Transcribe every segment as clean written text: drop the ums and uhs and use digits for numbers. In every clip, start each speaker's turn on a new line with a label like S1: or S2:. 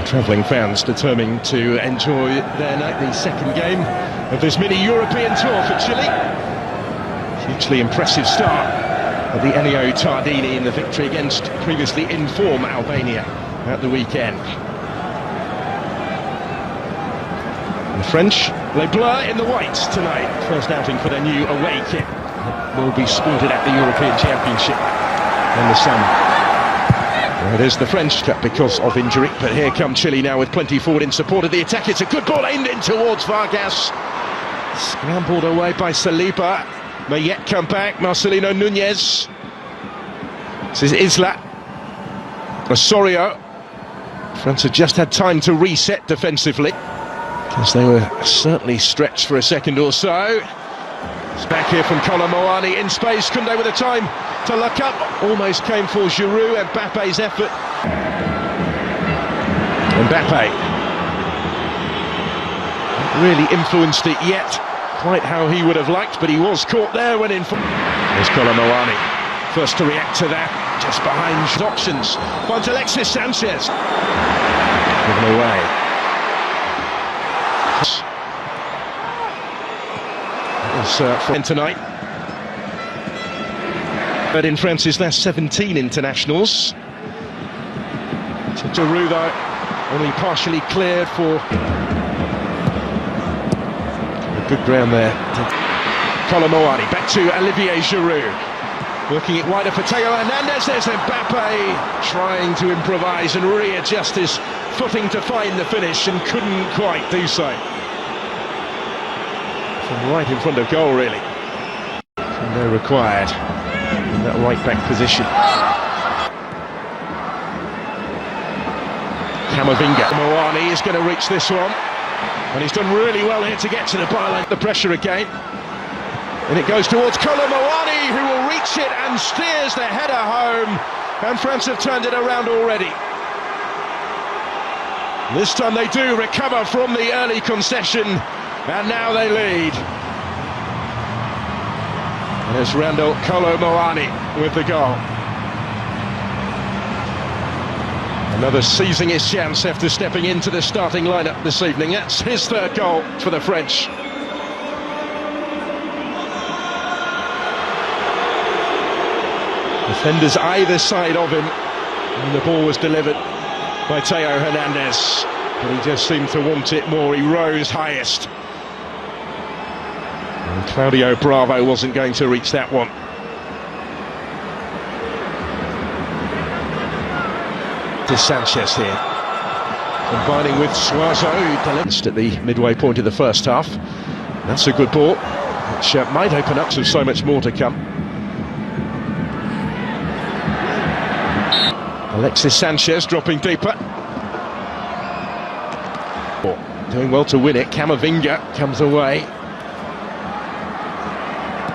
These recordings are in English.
S1: Travelling fans determined to enjoy their nightly second game of this mini-European tour for Chile. Hugely impressive start of the Ennio Tardini in the victory against previously in form Albania at the weekend. The French, les Bleus in the whites tonight. First outing for their new away kit. Will be sported at the European Championship in the summer. It is the French Cup because of injury, but here come Chile now with plenty forward in support of the attack. It's a good ball aimed in towards Vargas. Scrambled away by Saliba. May yet come back, Marcelino Núñez. This is Isla. Osorio. France have just had time to reset defensively, because they were certainly stretched for a second or so. It's back here from Kolo Muani in space. Koundé with the time to look up. Almost came for Giroud. Mbappe's effort. Mbappe. Not really influenced it yet, quite how he would have liked, but he was caught there when in. There's Kolo Muani. First to react to that, just behind options. Finds Alexis Sanchez. Given away. For tonight. But in France's last 17 internationals. Giroud though, only partially cleared for a good ground there. Kolo Muani back to Olivier Giroud. Working it wider for Theo Hernandez. There's Mbappe trying to improvise and readjust his footing to find the finish and couldn't quite do so. From right in front of goal, really. And they're required in that right-back position. Camavinga. Muani is going to reach this one, and he's done really well here to get to the byline. The pressure again, and it goes towards Kolo Muani, who will reach it and steers the header home, and France have turned it around already. This time they do recover from the early concession, and now they lead. And it's Randall Kolo Muani with the goal. Another seizing his chance after stepping into the starting lineup this evening. That's his third goal for the French. Defenders either side of him, and the ball was delivered by Theo Hernandez, but he just seemed to want it more. He rose highest. And Claudio Bravo wasn't going to reach that one. To Sanchez here, combining with Suazo, who at the midway point of the first half. That's a good ball, which might open up to so much more to come. Alexis Sanchez dropping deeper. Doing well to win it. Camavinga comes away.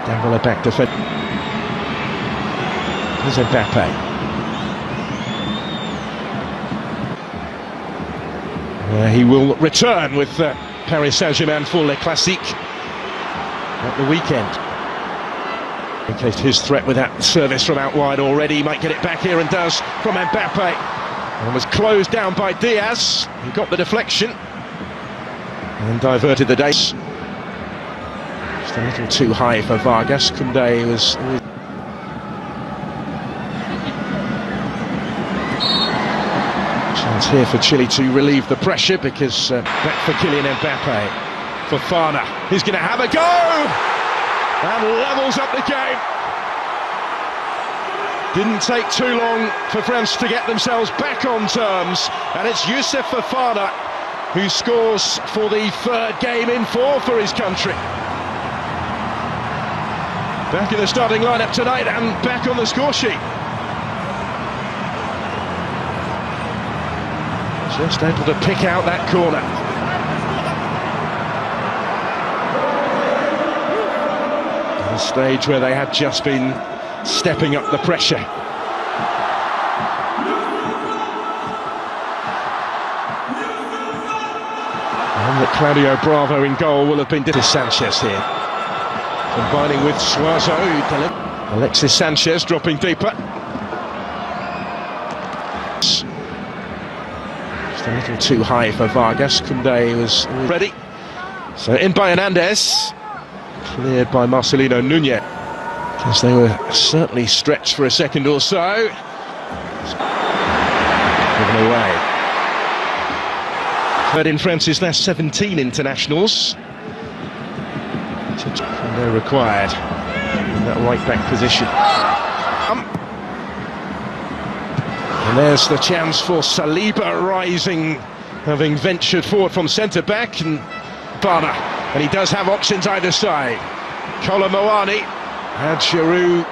S1: Dangle back defense. Here's Mbappe. He will return with Paris Saint-Germain for Le Classique at the weekend. In case his threat with that service from out wide already, he might get it back here and does from Mbappe. And was closed down by Diaz. He got the deflection and diverted the days. Just a little too high for Vargas. Koundé was... Chance here for Chile to relieve the pressure, because back for Kylian Mbappe. Fofana, he's going to have a go! And levels up the game. Didn't take too long for France to get themselves back on terms, and it's Youssouf Fofana who scores for the third game in four for his country. Back in the starting lineup tonight and back on the score sheet. Just able to pick out that corner. A stage where they had just been stepping up the pressure. And that Claudio Bravo in goal will have been Sanchez here, combining with Suazo. Alexis Sanchez dropping deeper. Just a little too high for Vargas. Koundé was ready. So in by Hernandez. Cleared by Marcelino Nunez. Because they were certainly stretched for a second or so. Given away. Third in France's last 17 internationals. Koundé required in that right back position. And there's the chance for Saliba rising, having ventured forward from centre back, and Bana, and he does have options either side. Kolomoani had Giroud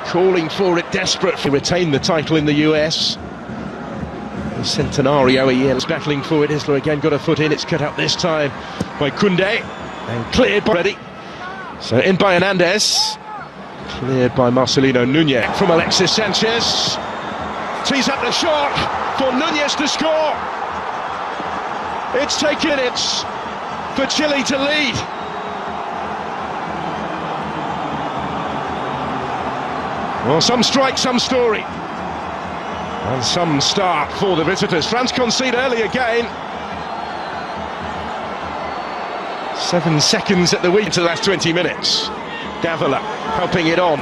S1: calling for it, desperate to retain the title in the US. The Centenario a year is battling for it. Isla again got a foot in. It's cut out this time by Koundé and cleared by ready. So in by Hernandez, cleared by Marcelino Nunez from Alexis Sanchez. Tees up the shot for Nunez to score. It's taken it for Chile to lead. Well, some strike, some story. And some start for the visitors. France concede early again. 7 seconds at the week to the last 20 minutes. Davila helping it on.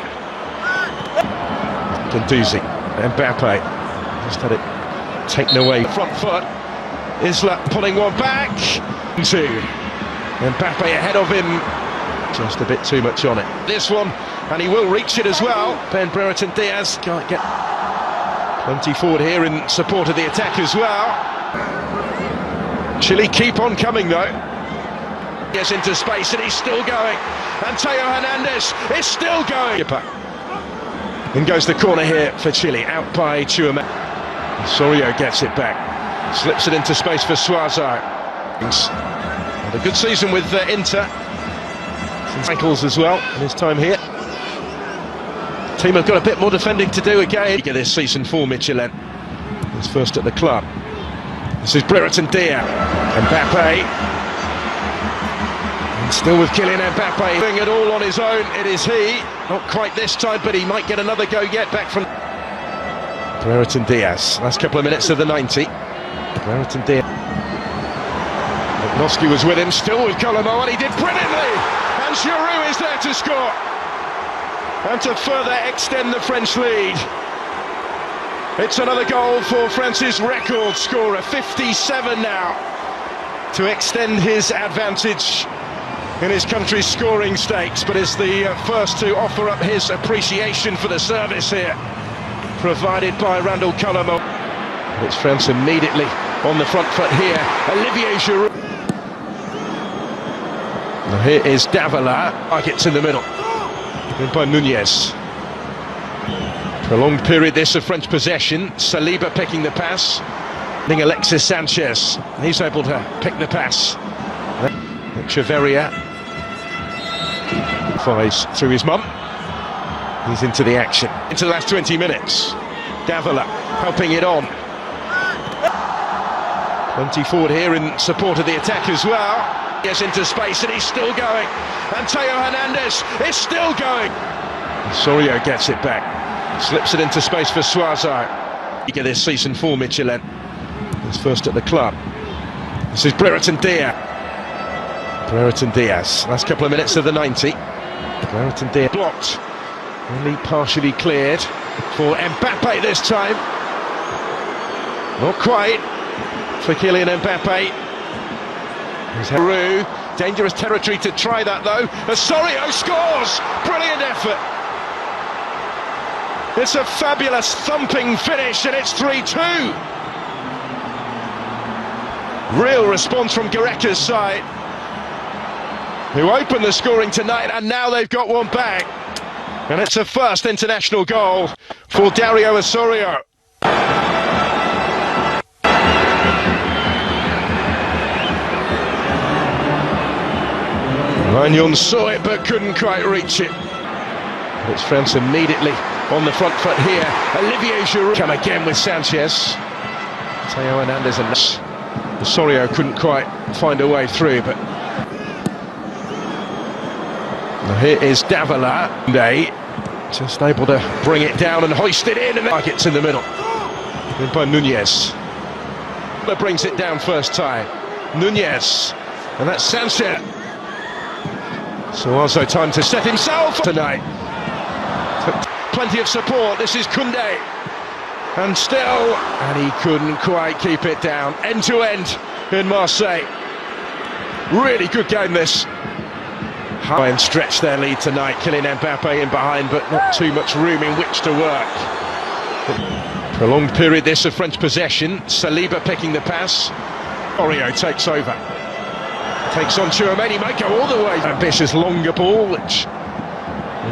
S1: Gendouzi, Mbappe just had it taken away. Front foot. Isla pulling one back. Two. Mbappe ahead of him. Just a bit too much on it. This one, and he will reach it as well. Ben Brereton Diaz can't get plenty forward here in support of the attack as well. Chile keep on coming though. Yes, into space, and he's still going. And Theo Hernandez is still going. In goes the corner here for Chile, out by Chouameni. Sorio gets it back, slips it into space for Suazo. And a good season with Inter. Some ankles as well in his time here. Team have got a bit more defending to do again. This season for Michelin. He's first at the club. This is Brereton Diaz. Mbappe. And still with Kylian Mbappe doing it all on his own. It is he. Not quite this time, but he might get another go yet back from Brereton Diaz. Last couple of minutes of the 90. Brereton Diaz. Noski was with him, still with Kolomoani, and he did brilliantly. And Giroud is there to score. And to further extend the French lead. It's another goal for France's record scorer, 57 now, to extend his advantage in his country's scoring stakes, but is the first to offer up his appreciation for the service here, provided by Randall Kolomoani. It's France immediately on the front foot here. Olivier Giroud. Now here is Davila. It's in the middle. In by Nunez. Prolonged period this of French possession. Saliba picking the pass. Alexis Sanchez. He's able to pick the pass. Echeverria flies through his mum. He's into the action. Into the last 20 minutes. Davila helping it on. Plenty forward here in support of the attack as well. Yes, into space, and he's still going. And Theo Hernandez is still going. Sorio gets it back. Slips it into space for Suazo. This season for Michelin. He's first at the club. This is Brereton Diaz. Brereton Diaz. Last couple of minutes of the 90. Brereton Diaz blocked. Only partially cleared for Mbappe this time. Not quite for Kylian Mbappe. Giroud, dangerous territory to try that though. Osorio scores! Brilliant effort. It's a fabulous thumping finish, and it's 3-2. Real response from Gareca's side, who opened the scoring tonight, and now they've got one back. And it's a first international goal for Dario Osorio. Magnon saw it but couldn't quite reach it. But it's France immediately on the front foot here. Olivier Giroud come again with Sanchez. Theo Hernandez and Osorio couldn't quite find a way through, but now here is Davila. Just able to bring it down and hoist it in, and it's in the middle. In by Nunez. That brings it down first time. Nunez, and that's Sanchez. So also time to set himself tonight. Plenty of support. This is Koundé, and still, and he couldn't quite keep it down. End to end in Marseille. Really good game this. High and stretch their lead tonight. Kylian Mbappe in behind, but not too much room in which to work. Prolonged period this of French possession. Saliba picking the pass. Oreo takes over. Takes on Tchouaméni, might go all the way. Ambitious longer ball, which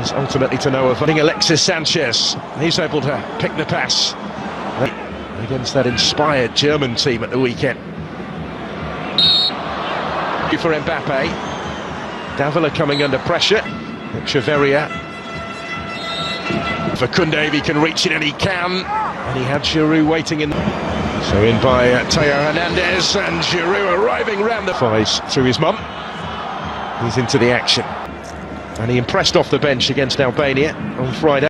S1: is ultimately to no avail. Alexis Sanchez, he's able to pick the pass against that inspired German team at the weekend. For Mbappe. Davila coming under pressure. Echeverria. For Koundé, if he can reach it, and he can. And he had Giroud waiting in. So in by Theo Hernandez, and Giroud arriving round the fives through his mum. He's into the action. And he impressed off the bench against Albania on Friday.